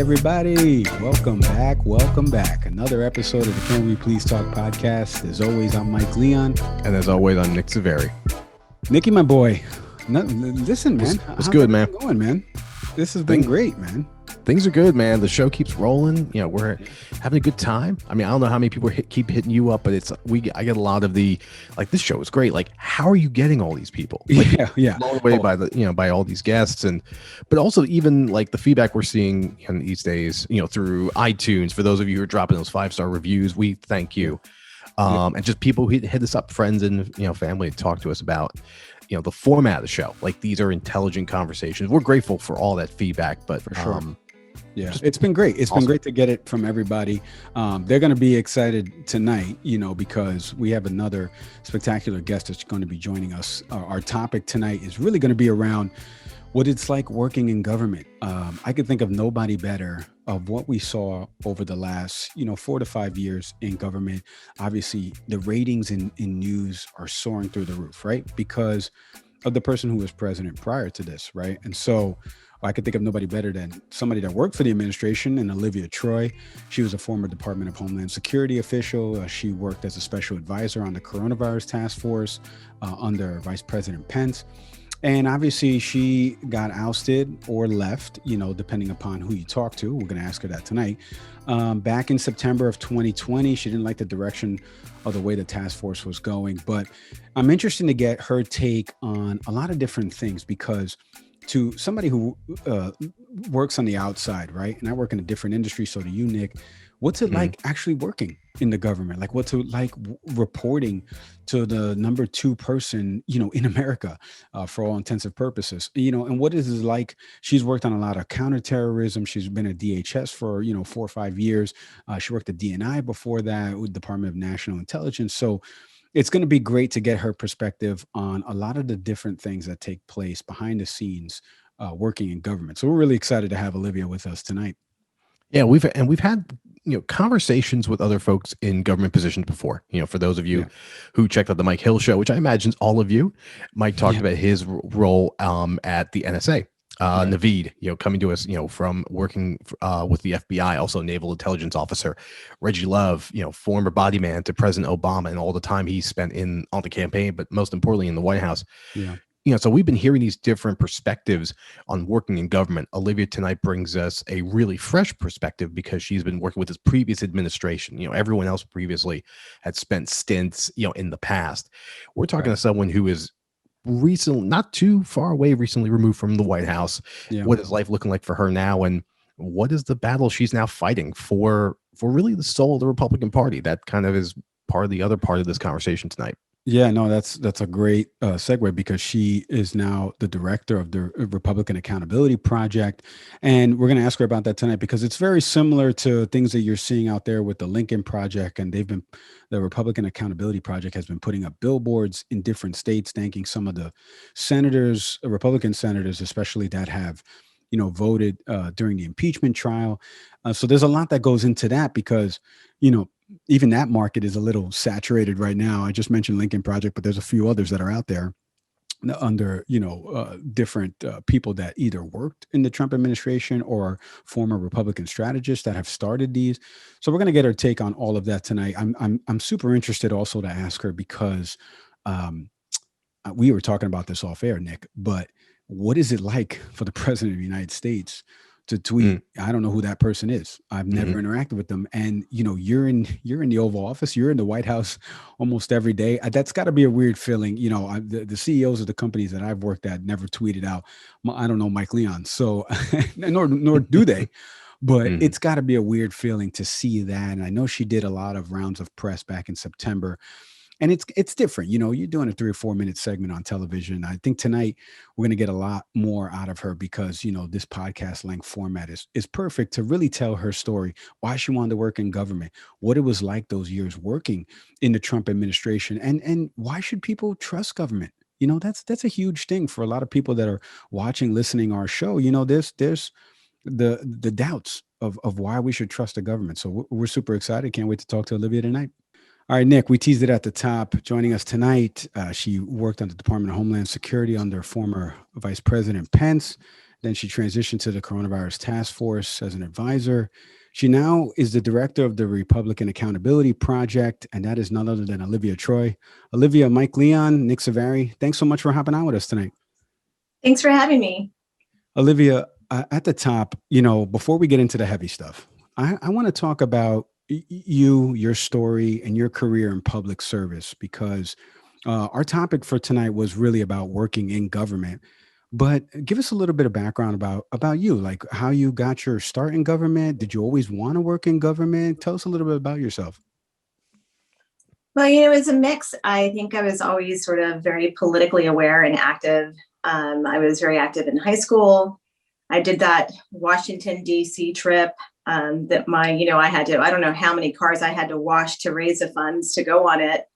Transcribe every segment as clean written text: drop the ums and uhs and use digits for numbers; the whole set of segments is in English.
everybody. Welcome back. Welcome back. Another episode of the Can We Please Talk podcast. As always, I'm Mike Leon. And as always, I'm Nick Severi. Nicky, my boy. Listen, man. It's good, man. Going, man. This has been great, man. Things are good, man. The show keeps rolling. You know, we're having a good time. I mean, I don't know how many people keep hitting you up, but I get a lot of the like. This show is great. Like, how are you getting all these people? Like, yeah. Blown away by all these guests, but also even like the feedback we're seeing these days. Through iTunes. For those of you who are dropping those 5-star reviews, we thank you. And just people who hit us up, friends and family, to talk to us about the format of the show. Like, these are intelligent conversations. We're grateful for all that feedback, but for sure. Yeah, it's been great. It's awesome. Been great to get it from everybody. They're going to be excited tonight, because we have another spectacular guest that's going to be joining us. Our topic tonight is really going to be around what it's like working in government. I could think of nobody better of what we saw over the last, 4 to 5 years in government. Obviously, the ratings in news are soaring through the roof, right? Because of the person who was president prior to this, right? And so I could think of nobody better than somebody that worked for the administration, and Olivia Troye. She was a former Department of Homeland Security official. She worked as a special advisor on the coronavirus task force under Vice President Pence. And obviously she got ousted or left, depending upon who you talk to. We're going to ask her that tonight. Back in September of 2020, she didn't like the direction of the way the task force was going. But I'm interested to get her take on a lot of different things, because to somebody who works on the outside, right? And I work in a different industry. So to you, Nick, what's it like actually working in the government? Like, what's it like reporting to the number 2 person, in America, for all intensive purposes, and what is it like? She's worked on a lot of counterterrorism. She's been at DHS for, 4 or 5 years. She worked at DNI before that, with Department of National Intelligence. So it's going to be great to get her perspective on a lot of the different things that take place behind the scenes working in government. So we're really excited to have Olivia with us tonight. Yeah, we've had conversations with other folks in government positions before. For those of you who checked out the Mike Hill show, which I imagine all of you, Mike talked about his role at the NSA. Naveed, coming to us, from working with the FBI, also naval intelligence officer. Reggie Love, former body man to President Obama, and all the time he spent on the campaign, but most importantly in the White House. Yeah. So we've been hearing these different perspectives on working in government. Olivia tonight brings us a really fresh perspective because she's been working with this previous administration. Everyone else previously had spent stints, in the past. We're talking to someone who is recently, not too far away, recently removed from the White House. What is life looking like for her now, and what is the battle she's now fighting for really the soul of the Republican Party? That kind of is part of the other part of this conversation tonight. Yeah, no, that's a great segue, because she is now the director of the Republican Accountability Project. And we're going to ask her about that tonight, because it's very similar to things that you're seeing out there with the Lincoln Project. And the Republican Accountability Project has been putting up billboards in different states, thanking some of the senators, Republican senators, especially, that have voted during the impeachment trial. So there's a lot that goes into that, because, even that market is a little saturated right now. I just mentioned Lincoln Project, but there's a few others that are out there under, different people that either worked in the Trump administration or former Republican strategists that have started these. So we're going to get her take on all of that tonight. I'm super interested also to ask her, because we were talking about this off air, Nick, but what is it like for the president of the United States to tweet? I don't know who that person is. I've never interacted with them. And, you're in the Oval Office, you're in the White House almost every day. That's got to be a weird feeling. The CEOs of the companies that I've worked at never tweeted out, I don't know, Mike Leon. So nor do they. But it's got to be a weird feeling to see that. And I know she did a lot of rounds of press back in September. And it's different. You're doing a 3 or 4 minute segment on television. I think tonight we're going to get a lot more out of her, because, this podcast length format is perfect to really tell her story, why she wanted to work in government, what it was like those years working in the Trump administration, and why should people trust government? That's a huge thing for a lot of people that are watching, listening our show. There's the doubts of why we should trust the government. So we're super excited. Can't wait to talk to Olivia tonight. All right, Nick, we teased it at the top. Joining us tonight, she worked on the Department of Homeland Security under former Vice President Pence. Then she transitioned to the coronavirus task force as an advisor. She now is the director of the Republican Accountability Project, and that is none other than Olivia Troye. Olivia, Mike Leon, Nick Savary, thanks so much for hopping on with us tonight. Thanks for having me. Olivia, at the top, before we get into the heavy stuff, I want to talk about you, your story, and your career in public service, because our topic for tonight was really about working in government. But give us a little bit of background about you, like how you got your start in government. Did you always want to work in government? Tell us a little bit about yourself. Well, it's a mix. I think I was always sort of very politically aware and active. I was very active in high school. I did that Washington, D.C. trip that I had to, I don't know how many cars I had to wash to raise the funds to go on it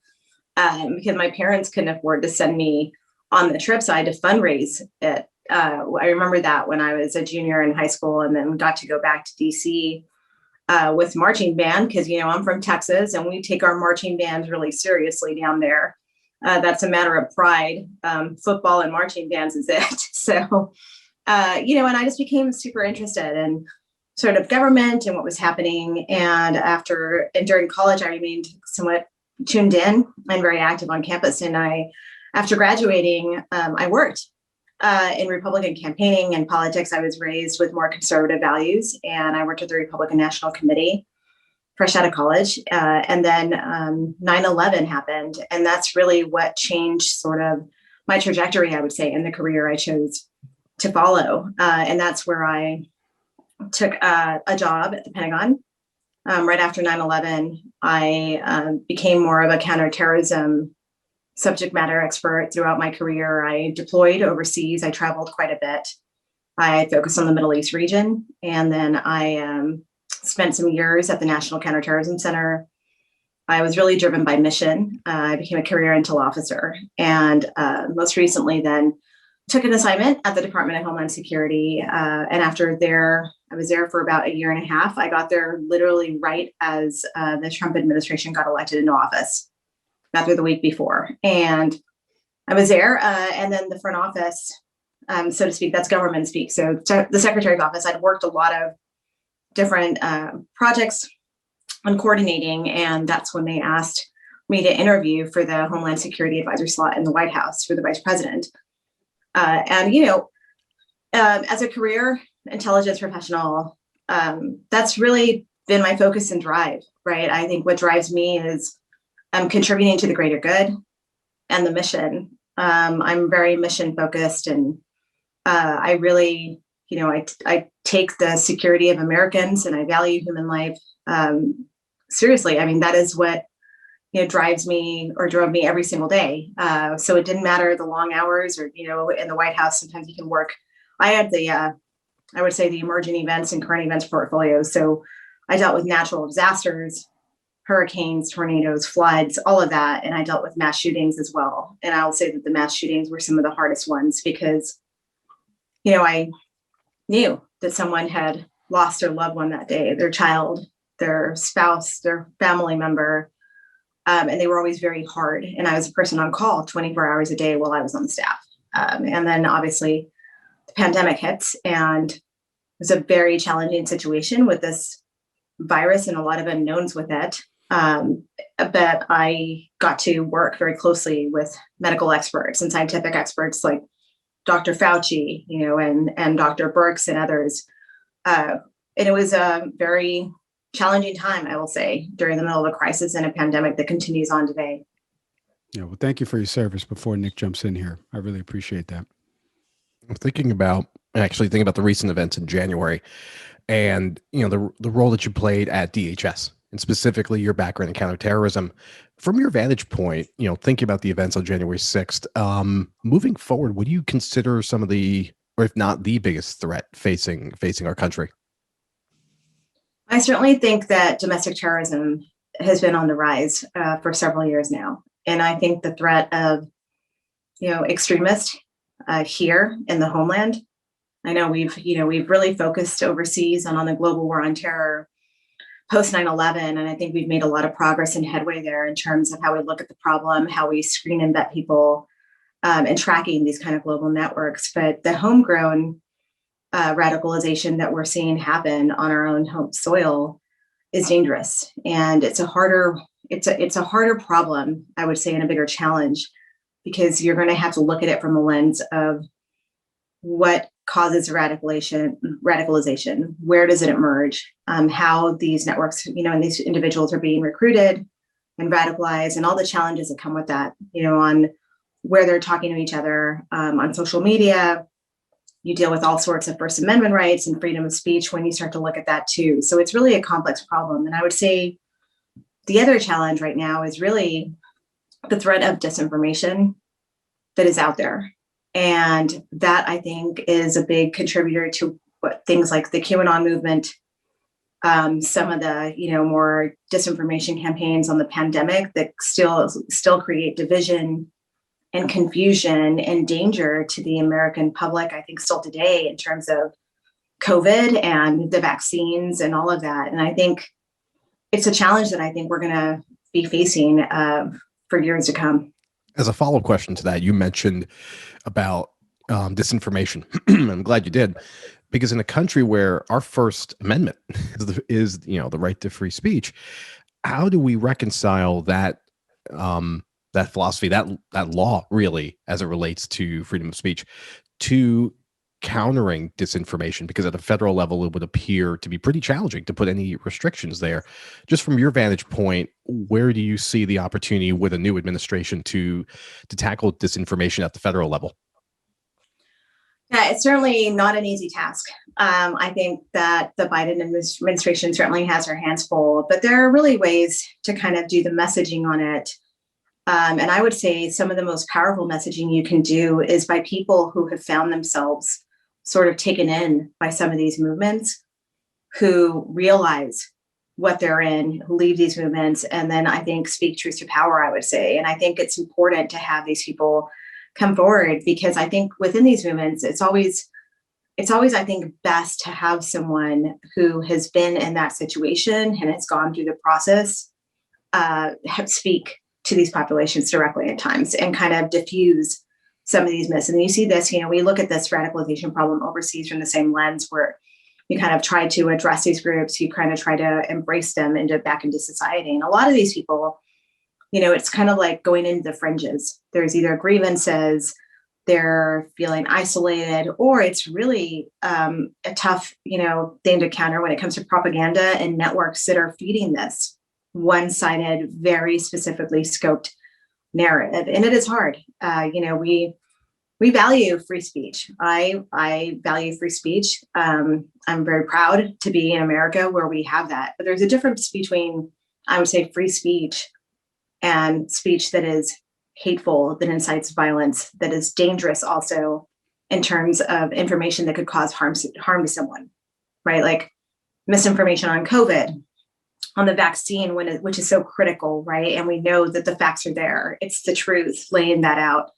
because my parents couldn't afford to send me on the trip. So I had to fundraise it. I remember that when I was a junior in high school, and then got to go back to DC with marching band because, I'm from Texas and we take our marching bands really seriously down there. That's a matter of pride. Football and marching bands is it. So, and I just became super interested in sort of government and what was happening. And during college, I remained somewhat tuned in and very active on campus. And after graduating, I worked in Republican campaigning and politics. I was raised with more conservative values, and I worked at the Republican National Committee fresh out of college. And then 9/11 happened, and that's really what changed sort of my trajectory, I would say, in the career I chose to follow. And that's where I took a job at the Pentagon. Right after 9/11, I became more of a counterterrorism subject matter expert throughout my career. I deployed overseas. I traveled quite a bit. I focused on the Middle East region. And then I spent some years at the National Counterterrorism Center. I was really driven by mission. I became a career intel officer. And most recently then took an assignment at the Department of Homeland Security. And after I was there for about a year and a half. I got there literally right as the Trump administration got elected into office. Got there the week before. And I was there. And then the front office, so to speak, that's government speak. So the Secretary's office, I'd worked a lot of different projects on coordinating. And that's when they asked me to interview for the Homeland Security Advisor slot in the White House for the Vice President. As a career intelligence professional, that's really been my focus and drive, right? I think what drives me is contributing to the greater good and the mission. I'm very mission focused, and I really, I take the security of Americans and I value human life seriously. I mean, that is what drives me or drove me every single day. So it didn't matter the long hours or, in the White House, sometimes you can work. I had I would say the emerging events and current events portfolio. So I dealt with natural disasters, hurricanes, tornadoes, floods, all of that. And I dealt with mass shootings as well. And I'll say that the mass shootings were some of the hardest ones because, I knew that someone had lost their loved one that day, their child, their spouse, their family member. And they were always very hard. And I was a person on call 24 hours a day while I was on the staff. And then obviously the pandemic hits, and it was a very challenging situation with this virus and a lot of unknowns with it. But I got to work very closely with medical experts and scientific experts like Dr. Fauci, and Dr. Birx and others. And it was a very challenging time, I will say, during the middle of a crisis and a pandemic that continues on today. Yeah, well, thank you for your service before Nick jumps in here. I really appreciate that. I'm thinking about the recent events in January and, the role that you played at DHS and specifically your background in counterterrorism. From your vantage point, thinking about the events on January 6th, moving forward, what do you consider some of the, or if not the biggest threat facing our country? I certainly think that domestic terrorism has been on the rise for several years now. And I think the threat of, extremists here in the homeland, I know we've really focused overseas and on the global war on terror post 9/11. And I think we've made a lot of progress and headway there in terms of how we look at the problem, how we screen and vet people, and tracking these kind of global networks. But the homegrown radicalization that we're seeing happen on our own home soil is dangerous. And it's a harder problem, I would say, and a bigger challenge, because you're going to have to look at it from a lens of what causes radicalization, where does it emerge, how these networks, and these individuals are being recruited and radicalized, and all the challenges that come with that, on where they're talking to each other, on social media. You deal with all sorts of First Amendment rights and freedom of speech when you start to look at that too. So it's really a complex problem. And I would say the other challenge right now is really the threat of disinformation that is out there. And that, I think, is a big contributor to what things like the QAnon movement, some of the, more disinformation campaigns on the pandemic that still create division and confusion and danger to the American public, I think, still today, in terms of COVID and the vaccines and all of that. And I think it's a challenge that I think we're going to be facing for years to come. As a follow-up question to that, you mentioned about disinformation. I'm glad you did, because in a country where our First Amendment is the right to free speech, how do we reconcile that that philosophy, that law, really, as it relates to freedom of speech, to countering disinformation? Because at a federal level, it would appear to be pretty challenging to put any restrictions there. Just from your vantage point, where do you see the opportunity with a new administration to tackle disinformation at the federal level? Yeah, it's certainly not an easy task. I think that the Biden administration certainly has her hands full, but there are really ways to kind of do the messaging on it. And I would say some of the most powerful messaging you can do is by people who have found themselves sort of taken in by some of these movements, who realize what they're in, who leave these movements, and then I think speak truth to power, I would say. And I think it's important to have these people come forward, because I think within these movements, it's always, I think, best to have someone who has been in that situation and has gone through the process, speak to these populations directly at times and kind of diffuse some of these myths. And you see this, we look at this radicalization problem overseas from the same lens, where you kind of try to address these groups, you kind of try to embrace them back into society. And a lot of these people, it's kind of like going into the fringes. There's either grievances, they're feeling isolated, or it's really a tough, thing to counter when it comes to propaganda and networks that are feeding this one-sided, very specifically scoped narrative. And it is hard. We value free speech. I value free speech. I'm very proud to be in America where we have that. But there's a difference between, I would say, free speech and speech that is hateful, that incites violence, that is dangerous also in terms of information that could cause harm to someone, right? Like misinformation on COVID, on the vaccine, which is so critical, right? And we know that the facts are there. It's the truth, laying that out.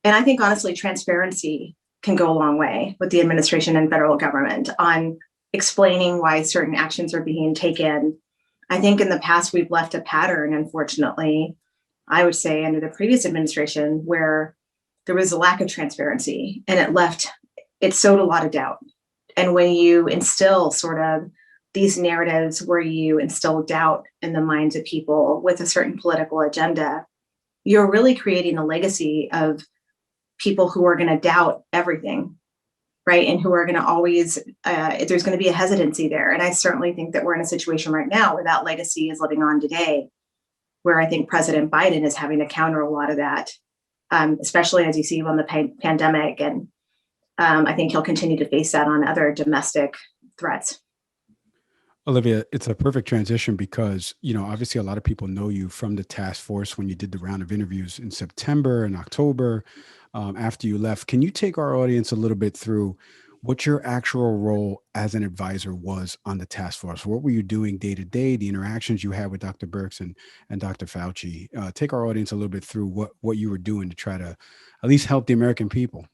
And I think, honestly, transparency can go a long way with the administration and federal government on explaining why certain actions are being taken. I think in the past, we've left a pattern, unfortunately, I would say, under the previous administration, where there was a lack of transparency, and it sowed a lot of doubt. And when you instill sort of these narratives where you instill doubt in the minds of people with a certain political agenda, you're really creating a legacy of people who are going to doubt everything, right? And who are going to always, there's going to be a hesitancy there. And I certainly think that we're in a situation right now where that legacy is living on today, where I think President Biden is having to counter a lot of that, especially as you see on the pandemic. And I think he'll continue to face that on other domestic threats. Olivia, it's a perfect transition because, obviously a lot of people know you from the task force when you did the round of interviews in September and October after you left. Can you take our audience a little bit through what your actual role as an advisor was on the task force? What were you doing day to day, the interactions you had with Dr. Birx and Dr. Fauci? Take our audience a little bit through what you were doing to try to at least help the American people.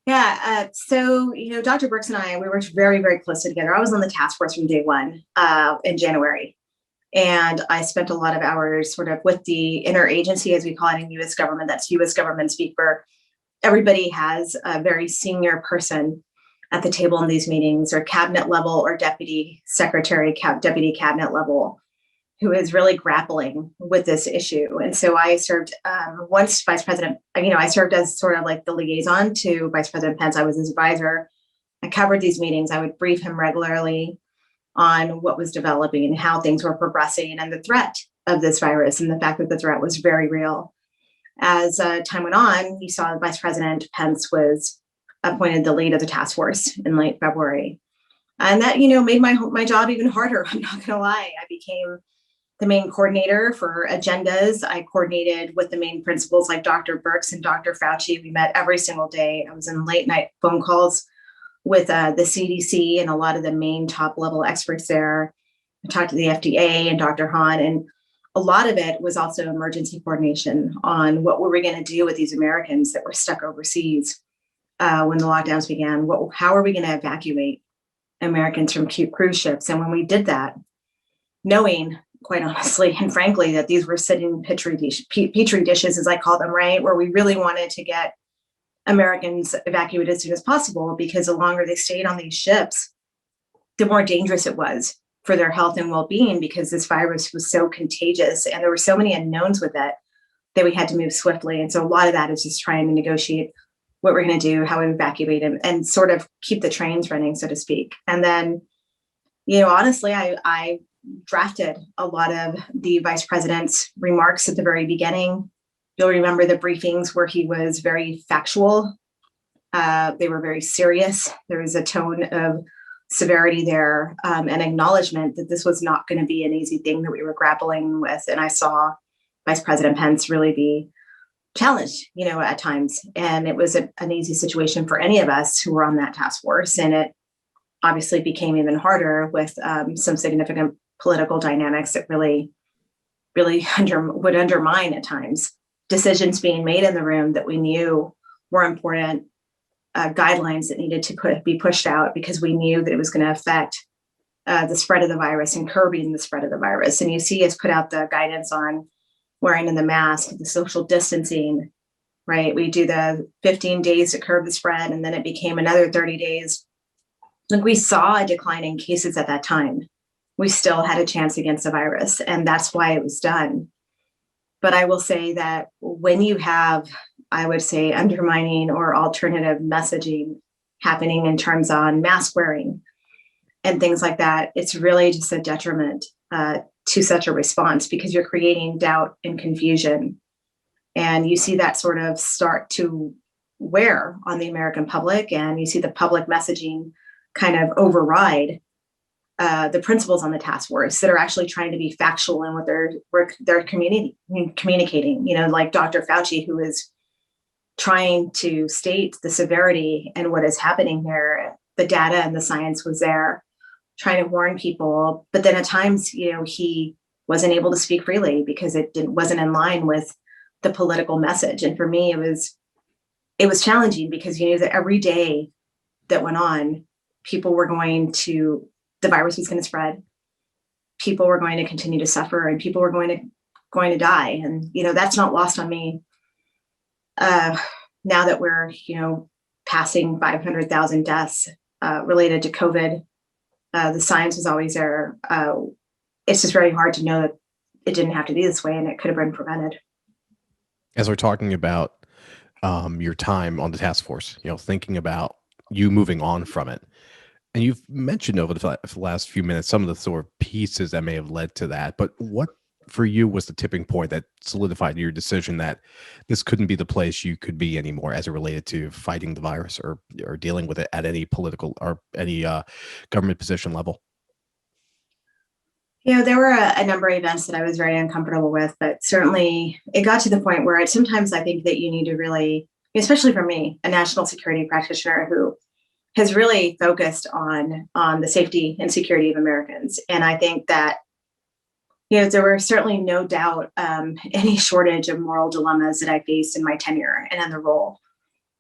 Yeah. So, Dr. Birx and I, we worked very, very closely together. I was on the task force from day one in January. And I spent a lot of hours sort of with the interagency, as we call it in U.S. government. That's U.S. government speak, where everybody has a very senior person at the table in these meetings, or cabinet level or deputy secretary, deputy cabinet level, who is really grappling with this issue. And so I served once Vice President, I served as sort of like the liaison to Vice President Pence. I was his advisor. I covered these meetings. I would brief him regularly on what was developing and how things were progressing and the threat of this virus and the fact that the threat was very real. As time went on, you saw Vice President Pence was appointed the lead of the task force in late February. And that, made my job even harder. I'm not going to lie. I became the main coordinator for agendas. I coordinated with the main principals like Dr. Birx and Dr. Fauci. We met every single day. I was in late night phone calls with the CDC and a lot of the main top level experts there. I talked to the FDA and Dr. Hahn, and a lot of it was also emergency coordination on what were we going to do with these Americans that were stuck overseas when the lockdowns began. How are we going to evacuate Americans from cruise ships? And when we did that, knowing, quite honestly and frankly, that these were sitting petri dishes, as I call them, right, where we really wanted to get Americans evacuated as soon as possible, because the longer they stayed on these ships, the more dangerous it was for their health and well-being, because this virus was so contagious and there were so many unknowns with it that we had to move swiftly. And so a lot of that is just trying to negotiate what we're going to do, how we evacuate them, and sort of keep the trains running, so to speak. And then, honestly, I drafted a lot of the vice president's remarks at the very beginning. You'll remember the briefings where he was very factual. They were very serious. There was a tone of severity there, and acknowledgement that this was not going to be an easy thing that we were grappling with. And I saw Vice President Pence really be challenged, at times. And it was an easy situation for any of us who were on that task force. And it obviously became even harder with some significant political dynamics that really would undermine at times decisions being made in the room that we knew were important, guidelines that needed to be pushed out, because we knew that it was going to affect the spread of the virus and curbing the spread of the virus. And you see us put out the guidance on wearing in the mask, the social distancing, right? We do the 15 days to curb the spread, and then it became another 30 days. Like, we saw a decline in cases at that time. We still had a chance against the virus, and that's why it was done. But I will say that when you have, I would say, undermining or alternative messaging happening in terms on mask wearing and things like that, it's really just a detriment to such a response, because you're creating doubt and confusion. And you see that sort of start to wear on the American public, and you see the public messaging kind of override the principals on the task force that are actually trying to be factual in what they're communicating. Like Dr. Fauci, who is trying to state the severity and what is happening here. The data and the science was there, trying to warn people. But then at times, he wasn't able to speak freely because it wasn't in line with the political message. And for me, it was challenging, because you knew that every day that went on, the virus was going to spread. People were going to continue to suffer, and people were going to die. And, that's not lost on me. Now that we're, passing 500,000 deaths related to COVID, the science was always there. It's just very hard to know that it didn't have to be this way, and it could have been prevented. As we're talking about your time on the task force, thinking about you moving on from it, and you've mentioned over the last few minutes some of the sort of pieces that may have led to that, but what for you was the tipping point that solidified your decision that this couldn't be the place you could be anymore as it related to fighting the virus or dealing with it at any political or any government position level? There were a number of events that I was very uncomfortable with, but certainly it got to the point where sometimes I think that you need to really, especially for me, a national security practitioner who has really focused on the safety and security of Americans. And I think that, there were certainly no doubt any shortage of moral dilemmas that I faced in my tenure and in the role.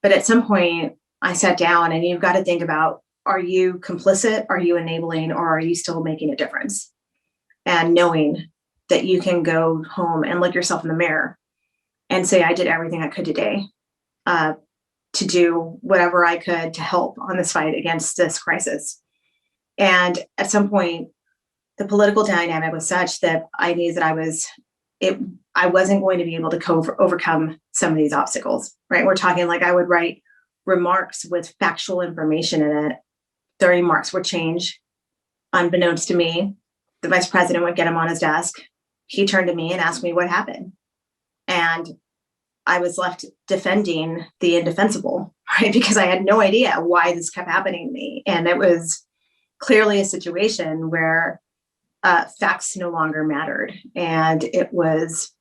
But at some point I sat down, and you've got to think about, are you complicit? Are you enabling? Or are you still making a difference? And knowing that you can go home and look yourself in the mirror and say, I did everything I could today. to do whatever I could to help on this fight against this crisis. And at some point, the political dynamic was such that I knew that I wasn't going to be able to overcome some of these obstacles, right? We're talking like I would write remarks with factual information in it. The remarks would change unbeknownst to me. The vice president would get them on his desk. He turned to me and asked me what happened. And I was left defending the indefensible, right? Because I had no idea why this kept happening to me. And it was clearly a situation where facts no longer mattered. And it was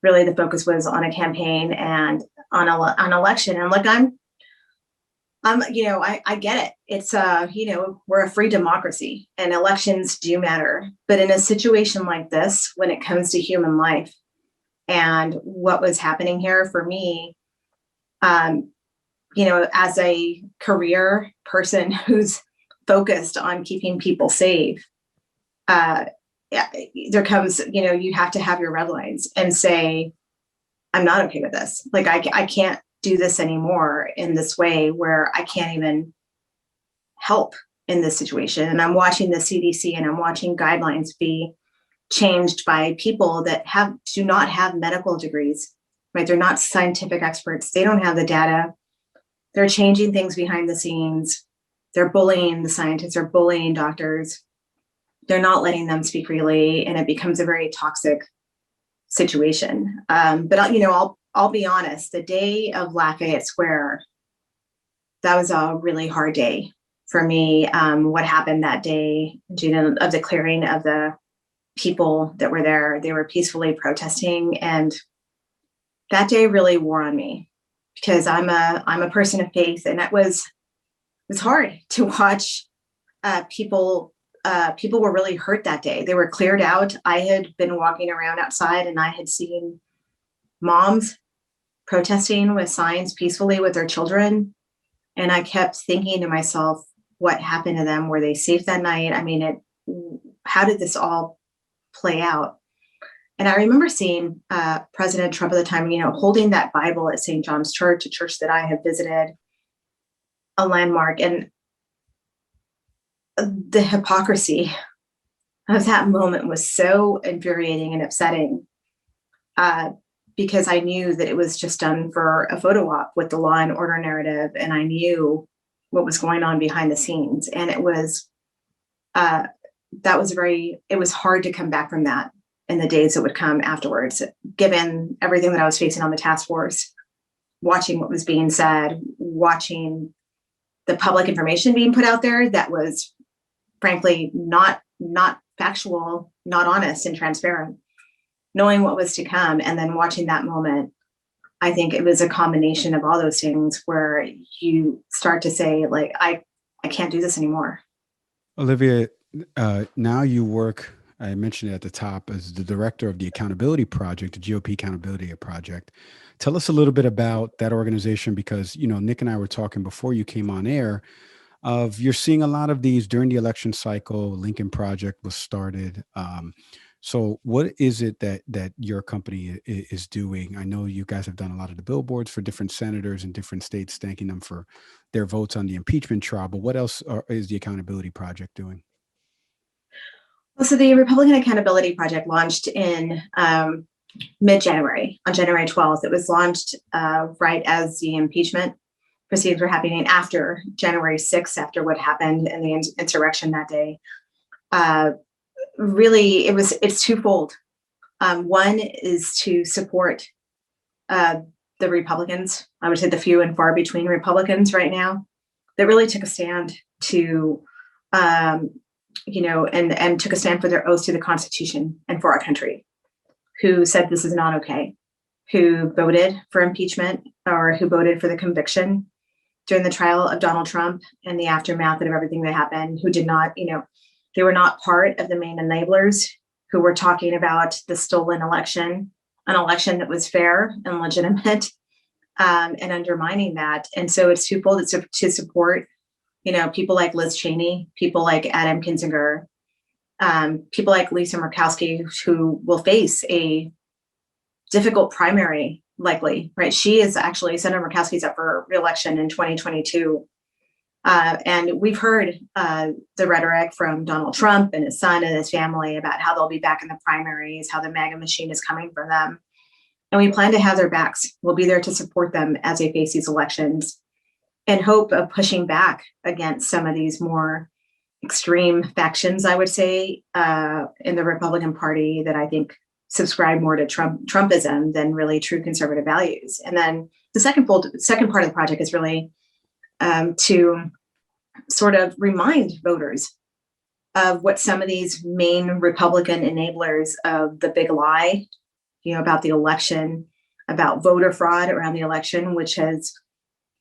really, the focus was on a campaign and on election. And look, I get it. It's, we're a free democracy and elections do matter. But in a situation like this, when it comes to human life and what was happening here for me, as a career person who's focused on keeping people safe, there comes, you have to have your red lines and say, I'm not okay with this. Like, I can't do this anymore in this way where I can't even help in this situation. And I'm watching the CDC and I'm watching guidelines be changed by people that do not have medical degrees, right? They're not scientific experts. They don't have the data. They're changing things behind the scenes. They're bullying the scientists, they're bullying doctors. They're not letting them speak freely, and it becomes a very toxic situation. But I'll be honest, the day of Lafayette Square, that was a really hard day for me. What happened that day, of the clearing of the people that were there, they were peacefully protesting. And that day really wore on me because I'm a person of faith. And it was hard to watch people were really hurt that day. They were cleared out. I had been walking around outside and I had seen moms protesting with signs peacefully with their children. And I kept thinking to myself, what happened to them? Were they safe that night? I mean, how did this all play out? And I remember seeing President Trump at the time, holding that Bible at St. John's Church, a church that I had visited, a landmark. And the hypocrisy of that moment was so infuriating and upsetting because I knew that it was just done for a photo op with the law and order narrative. And I knew what was going on behind the scenes. And it was, it was hard to come back from that in the days that would come afterwards, given everything that I was facing on the task force, watching what was being said, watching the public information being put out there that was frankly not factual, not honest and transparent, knowing what was to come, and then watching that moment. I think it was a combination of all those things where you start to say, like, I can't do this anymore. Olivia, now you work, I mentioned it at the top, as the director of the Accountability Project, the GOP Accountability Project. Tell us a little bit about that organization, because, Nick and I were talking before you came on air of you're seeing a lot of these during the election cycle. Lincoln Project was started. So what is it that your company is doing? I know you guys have done a lot of the billboards for different senators in different states, thanking them for their votes on the impeachment trial. But what else is the Accountability Project doing? Well, so the Republican Accountability Project launched in mid-January, on January 12th. It was launched right as the impeachment proceedings were happening, after January 6th, after what happened in the insurrection that day. Really, it's twofold. One is to support the Republicans. I would say the few and far between Republicans right now that really took a stand to, and took a stand for their oaths to the Constitution and for our country, who said this is not okay, who voted for impeachment or who voted for the conviction during the trial of Donald Trump and the aftermath of everything that happened, who did not, they were not part of the main enablers who were talking about the stolen election, an election that was fair and legitimate, and undermining that. And so it's twofold. It's to support, people like Liz Cheney, people like Adam Kinzinger, people like Lisa Murkowski, who will face a difficult primary likely, right? She is actually, Senator Murkowski's up for re-election in 2022. And we've heard the rhetoric from Donald Trump and his son and his family about how they'll be back in the primaries, how the MAGA machine is coming for them. And we plan to have their backs. We'll be there to support them as they face these elections in hope of pushing back against some of these more extreme factions, I would say, in the Republican Party that I think subscribe more to Trumpism than really true conservative values. And then the second part of the project is really to sort of remind voters of what some of these main Republican enablers of the big lie, about the election, about voter fraud around the election, which has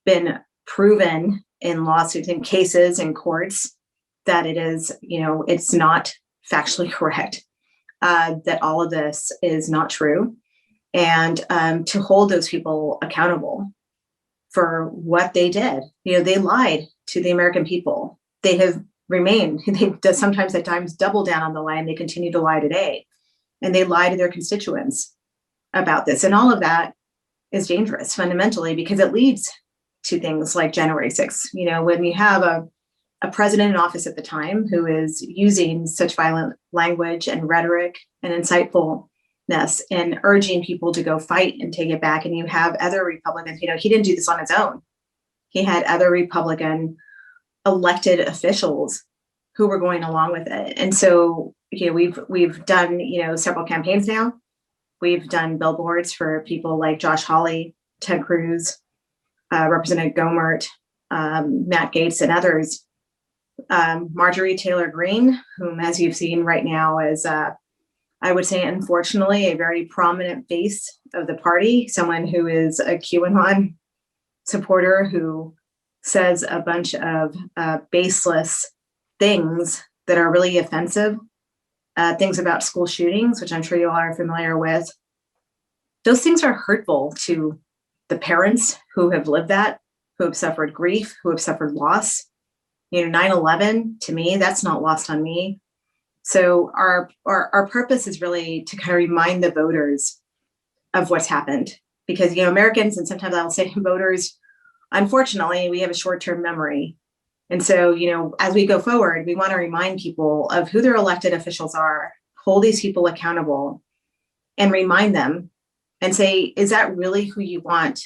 been proven in lawsuits and cases in courts that it is, it's not factually correct, that all of this is not true, and to hold those people accountable for what they did. They lied to the American people. They have remained, they sometimes at times double down on the lie, and they continue to lie today. And they lie to their constituents about this. And all of that is dangerous fundamentally, because it leads to things like January 6th. When you have a president in office at the time who is using such violent language and rhetoric and insightfulness and urging people to go fight and take it back. And you have other Republicans, he didn't do this on his own. He had other Republican elected officials who were going along with it. And so, we've done, several campaigns now. We've done billboards for people like Josh Hawley, Ted Cruz, Representative Gomert, Matt Gaetz, and others. Marjorie Taylor Greene, whom, as you've seen right now, is, I would say, unfortunately, a very prominent face of the party, someone who is a QAnon supporter who says a bunch of baseless things that are really offensive, things about school shootings, which I'm sure you all are familiar with. Those things are hurtful to the parents who have lived that, who have suffered grief, who have suffered loss. 9/11, to me, that's not lost on me. So our purpose is really to kind of remind the voters of what's happened, because, Americans, and sometimes I'll say voters, unfortunately, we have a short-term memory. And so, as we go forward, we want to remind people of who their elected officials are, hold these people accountable, and remind them and say, is that really who you want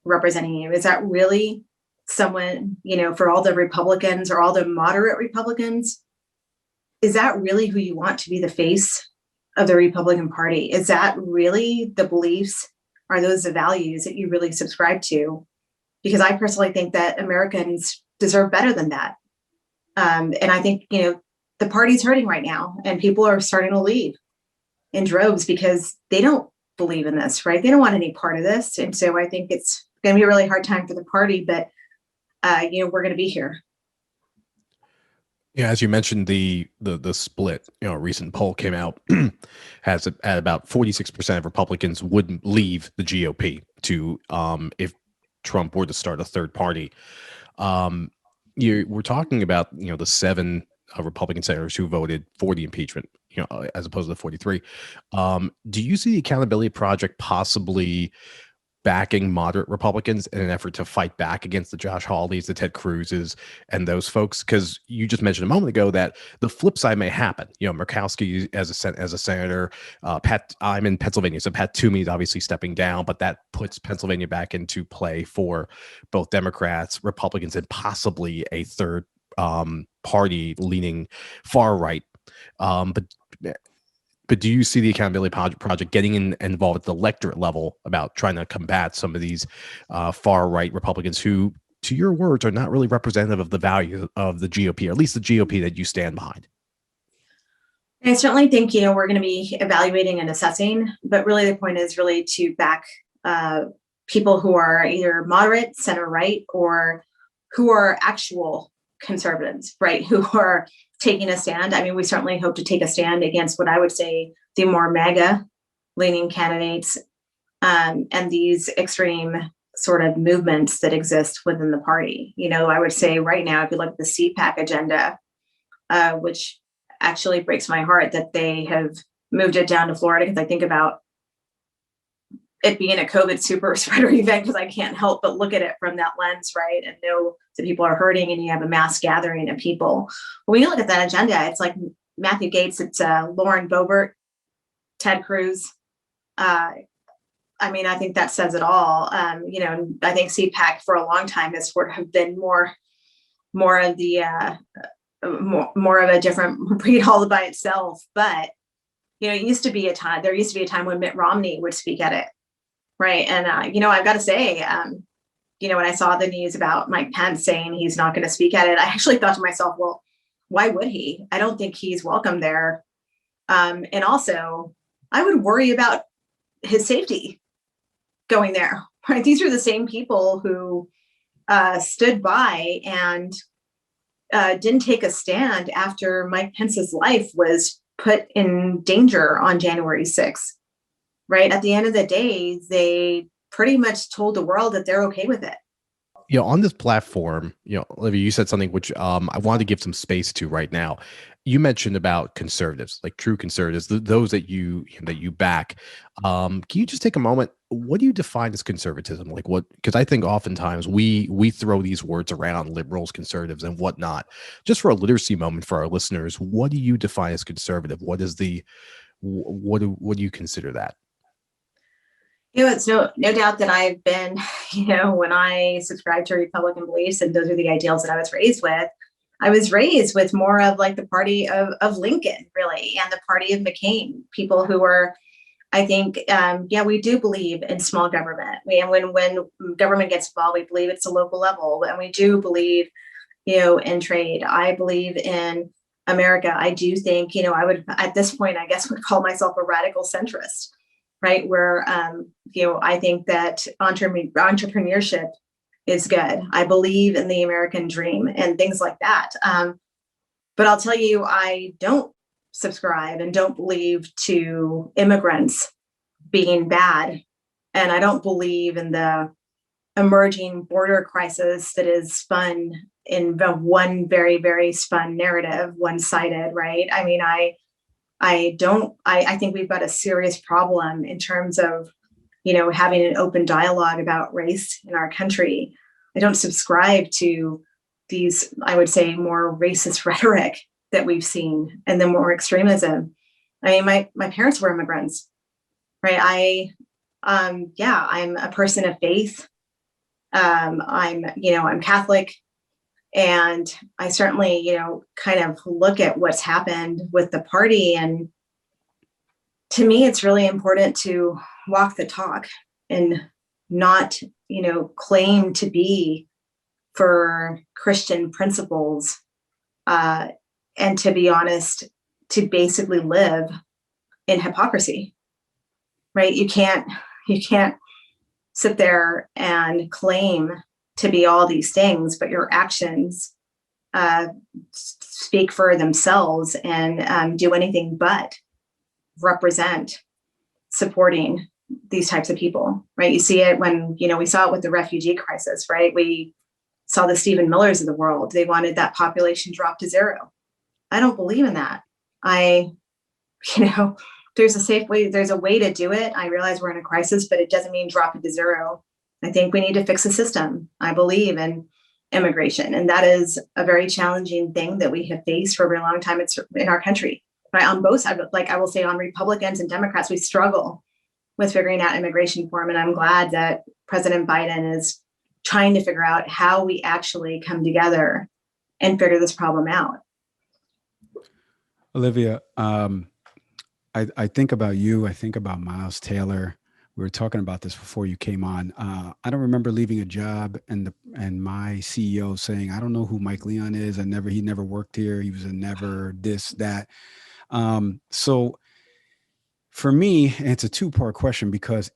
representing you? Is that really someone, for all the Republicans or all the moderate Republicans, is that really who you want to be the face of the Republican Party? Is that really the beliefs? Are those the values that you really subscribe to? Because I personally think that Americans deserve better than that. And I think, the party's hurting right now, and people are starting to leave in droves because they don't believe in this, right? They don't want any part of this. And so I think it's going to be a really hard time for the party, but we're going to be here. Yeah, as you mentioned, the split, a recent poll came out, has at about 46% of Republicans would leave the GOP to if Trump were to start a third party. We're talking about the 7 Republican senators who voted for the impeachment, as opposed to the 43. Do you see the Accountability Project possibly backing moderate Republicans in an effort to fight back against the Josh Hawleys, the Ted Cruzes, and those folks? Because you just mentioned a moment ago that the flip side may happen. Murkowski as a senator, I'm in Pennsylvania, so Pat Toomey is obviously stepping down, but that puts Pennsylvania back into play for both Democrats, Republicans, and possibly a third party leaning far right. But do you see the Accountability Project getting involved at the electorate level about trying to combat some of these far-right Republicans who, to your words, are not really representative of the value of the GOP, or at least the GOP that you stand behind? I certainly think, we're going to be evaluating and assessing, but really the point is really to back people who are either moderate, center-right, or who are actual conservatives, right, who are taking a stand. I mean, we certainly hope to take a stand against what I would say the more MAGA leaning candidates and these extreme sort of movements that exist within the party. I would say right now, if you look at the CPAC agenda, which actually breaks my heart that they have moved it down to Florida, because I think about it being a COVID super spreader event, because I can't help but look at it from that lens, right? And know that people are hurting and you have a mass gathering of people. When you look at that agenda, it's like Matthew Gaetz, it's Lauren Boebert, Ted Cruz. I mean, I think that says it all. You know, I think CPAC for a long time has sort of been more of the more of a different breed all by itself. But you know, there used to be a time when Mitt Romney would speak at it, right? And you know, I've got to say, you know, when I saw the news about Mike Pence saying he's not going to speak at it, I actually thought to myself, well, why would he? I don't think he's welcome there. And also, I would worry about his safety going there, right? These are the same people who stood by and didn't take a stand after Mike Pence's life was put in danger on January 6th, right? At the end of the day, they pretty much told the world that they're okay with it. You know, on this platform, you know, Olivia, you said something which I wanted to give some space to right now. You mentioned about conservatives, like true conservatives, those that you back. Can you just take a moment? What do you define as conservatism? Like what? Because I think oftentimes we throw these words around, liberals, conservatives, and whatnot. Just for a literacy moment for our listeners, what do you define as conservative? What is the what do you consider that? You know, it's no doubt that I've been, you know, when I subscribed to Republican beliefs, and those are the ideals that I was raised with. I was raised with more of like the party of Lincoln, really, and the party of McCain. People who were, I think, yeah, we do believe in small government. And when government gets involved, we believe it's a local level, and we do believe, you know, in trade. I believe in America. I do think, you know, I would at this point, I guess, would call myself a radical centrist. Right, where you know, I think that entrepreneurship is good. I believe in the American dream and things like that. But I'll tell you, I don't subscribe and don't believe to immigrants being bad, and I don't believe in the emerging border crisis that is spun in the one very, very spun narrative, one-sided. Right? I mean, I think we've got a serious problem in terms of, you know, having an open dialogue about race in our country. I don't subscribe to these, I would say, more racist rhetoric that we've seen, and then more extremism. I mean, my parents were immigrants, right? Yeah, I'm a person of faith. I'm Catholic. And I certainly, you know, kind of look at what's happened with the party. And to me, it's really important to walk the talk and not, you know, claim to be for Christian principles. And to be honest, to basically live in hypocrisy, right? You can't sit there and claim to be all these things, but your actions speak for themselves and do anything but represent supporting these types of people, right? You see it when, you know, we saw it with the refugee crisis, right? We saw the Stephen Millers of the world. They wanted that population dropped to zero. I don't believe in that. You know, there's a safe way, there's a way to do it. I realize we're in a crisis, but it doesn't mean drop it to zero. I think we need to fix the system. I believe in immigration, and that is a very challenging thing that we have faced for a very long time in our country. Right, on both sides, like I will say, on Republicans and Democrats, we struggle with figuring out immigration reform, and I'm glad that President Biden is trying to figure out how we actually come together and figure this problem out. Olivia, I think about you. I think about Miles Taylor. We were talking about this before you came on. I don't remember leaving a job and my CEO saying, "I don't know who Mike Leon is. He never worked here. He was a never this, that." So for me, it's a two-part question, because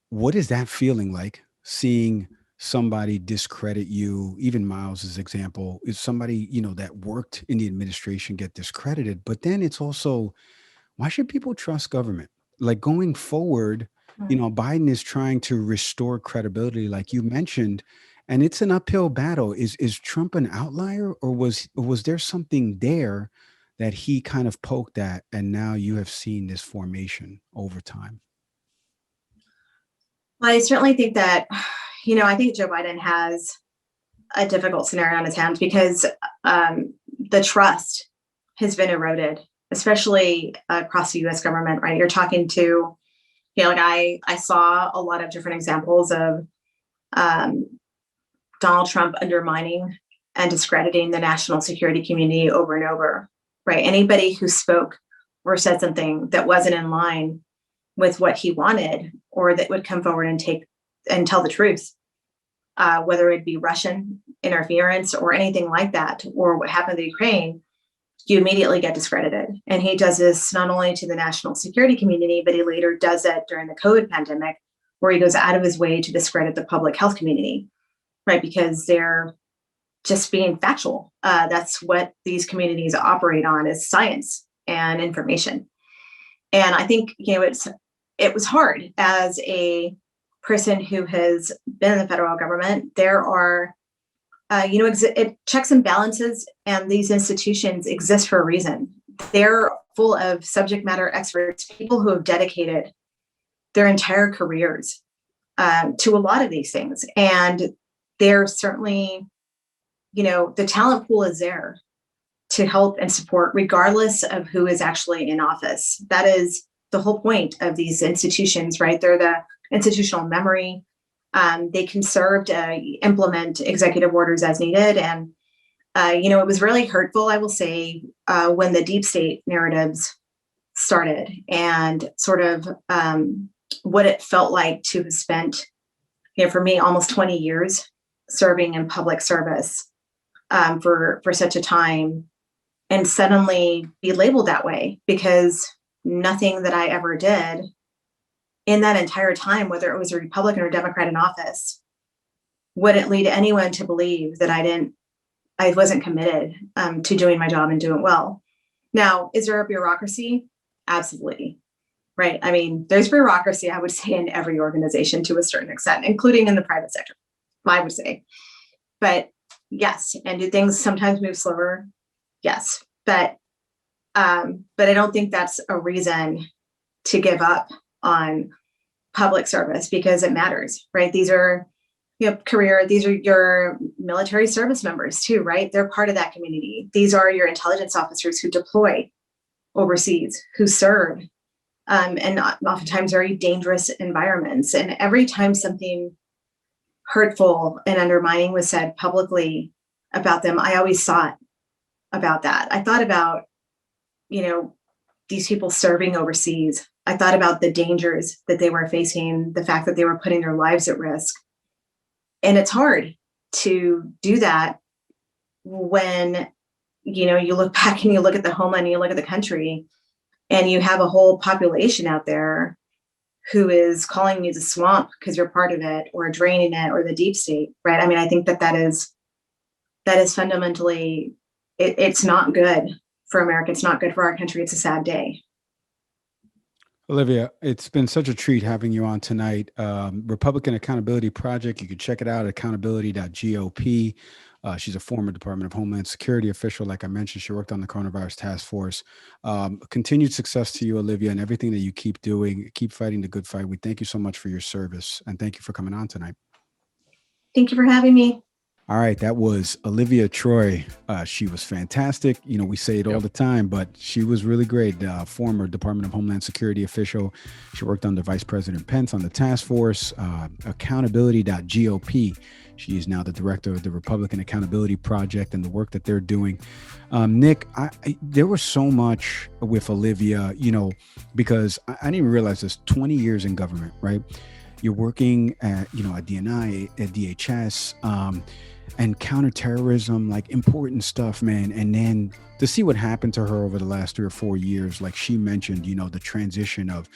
what is that feeling like, seeing somebody discredit you? Even Miles's example is somebody, you know, that worked in the administration get discredited. But then it's also, why should people trust government? Like going forward, you know, Biden is trying to restore credibility, like you mentioned, and it's an uphill battle. Is Trump an outlier, or was there something there that he kind of poked at, and now you have seen this formation over time? Well, I certainly think that, I think Joe Biden has a difficult scenario on his hands because the trust has been eroded, especially across the US government, right? You're talking to, like I saw a lot of different examples of um, Donald Trump undermining and discrediting the national security community over and over, right? Anybody who spoke or said something that wasn't in line with what he wanted, or that would come forward and tell the truth, whether it be Russian interference or anything like that, or what happened to Ukraine, you immediately get discredited. And he does this not only to the national security community, but he later does it during the COVID pandemic, where he goes out of his way to discredit the public health community, right? Because they're just being factual. That's what these communities operate on, is science and information. And I think, it was hard as a person who has been in the federal government. There are, checks and balances, and these institutions exist for a reason. They're full of subject matter experts, people who have dedicated their entire careers to a lot of these things. And they're certainly, the talent pool is there to help and support, regardless of who is actually in office. That is the whole point of these institutions, right? They're the institutional memory. They can serve to implement executive orders as needed. And, it was really hurtful, I will say, when the deep state narratives started, and sort of what it felt like to have spent, for me, almost 20 years serving in public service for such a time, and suddenly be labeled that way, because nothing that I ever did in that entire time, whether it was a Republican or Democrat in office, wouldn't lead anyone to believe that I wasn't committed to doing my job and doing well. Now, is there a bureaucracy? Absolutely. Right. I mean, there's bureaucracy, I would say, in every organization to a certain extent, including in the private sector, I would say. But yes. And do things sometimes move slower? Yes. But I don't think that's a reason to give up on public service, because it matters, right? These are, these are your military service members too, right? They're part of that community. These are your intelligence officers who deploy overseas, who serve, and oftentimes very dangerous environments. And every time something hurtful and undermining was said publicly about them, I always thought about that. I thought about, these people serving overseas. I thought about the dangers that they were facing, the fact that they were putting their lives at risk. And it's hard to do that when, you look back and you look at the homeland and you look at the country, and you have a whole population out there who is calling you the swamp because you're part of it, or draining it, or the deep state, right? I mean, I think that is fundamentally, it's not good for America. It's not good for our country. It's a sad day. Olivia, it's been such a treat having you on tonight. Republican Accountability Project. You can check it out at accountability.gop. She's a former Department of Homeland Security official. Like I mentioned, she worked on the coronavirus task force. Continued success to you, Olivia, and everything that you keep doing. Keep fighting the good fight. We thank you so much for your service, and thank you for coming on tonight. Thank you for having me. All right, that was Olivia Troye. She was fantastic. We say it all the time, but she was really great. Former Department of Homeland Security official. She worked under Vice President Pence on the task force. Accountability.gop. She is now the director of the Republican Accountability Project and the work that they're doing. Nick, there was so much with Olivia, because I didn't even realize this. 20 years in government, right? You're working at, at DNI, at DHS, and counterterrorism, like important stuff, man. And then to see what happened to her over the last 3 or 4 years, like she mentioned, the transition of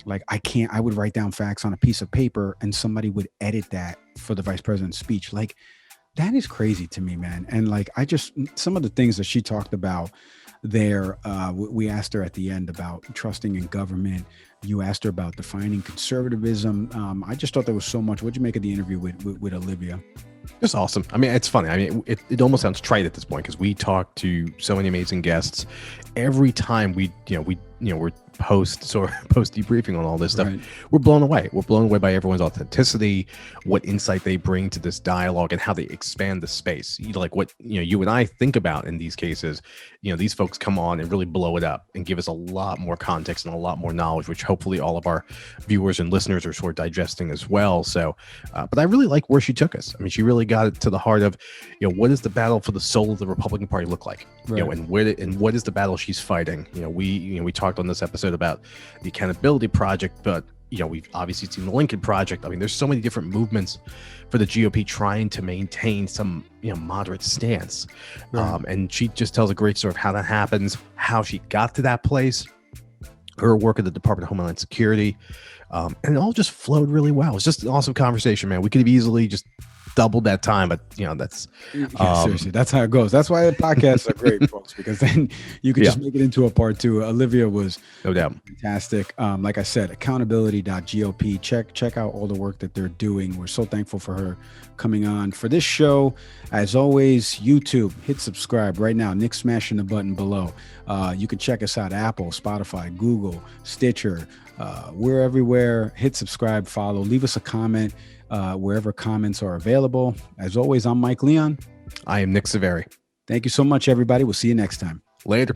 like, I would write down facts on a piece of paper and somebody would edit that for the vice president's speech. Like, that is crazy to me, man. And like, some of the things that she talked about there, we asked her at the end about trusting in government. You asked her about defining conservatism. I just thought there was so much. What'd you make of the interview with Olivia? It's awesome. I mean, it's funny. I mean, it almost sounds trite at this point because we talk to so many amazing guests. Every time we we're post debriefing on all this stuff. Right. We're blown away. We're blown away by everyone's authenticity, what insight they bring to this dialogue, and how they expand the space. Like what you and I think about in these cases. These folks come on and really blow it up and give us a lot more context and a lot more knowledge, which hopefully all of our viewers and listeners are sort of digesting as well. So, but I really like where she took us. I mean, she really got it to the heart of, what does the battle for the soul of the Republican Party look like? Right. And what is the battle she's fighting? We talked on this episode about the Accountability Project, but we've obviously seen the Lincoln Project. I mean, there's so many different movements for the GOP trying to maintain some moderate stance. Right. And she just tells a great story of how that happens, how she got to that place, her work at the Department of Homeland Security, and it all just flowed really well. It's just an awesome conversation, man. We could have easily just doubled that time, but that's seriously, that's how it goes. That's why the podcasts are great, folks, because then you can just make it into a part two. Olivia was no doubt fantastic. Like I said, accountability.gop. Check out all the work that they're doing. We're so thankful for her coming on for this show. As always, YouTube, hit subscribe right now. Nick's smashing the button below. You can check us out: Apple, Spotify, Google, Stitcher. We're everywhere. Hit subscribe, follow, leave us a comment wherever comments are available. As always, I'm Mike Leon. I am Nick Saveri. Thank you so much, everybody. We'll see you next time. Later.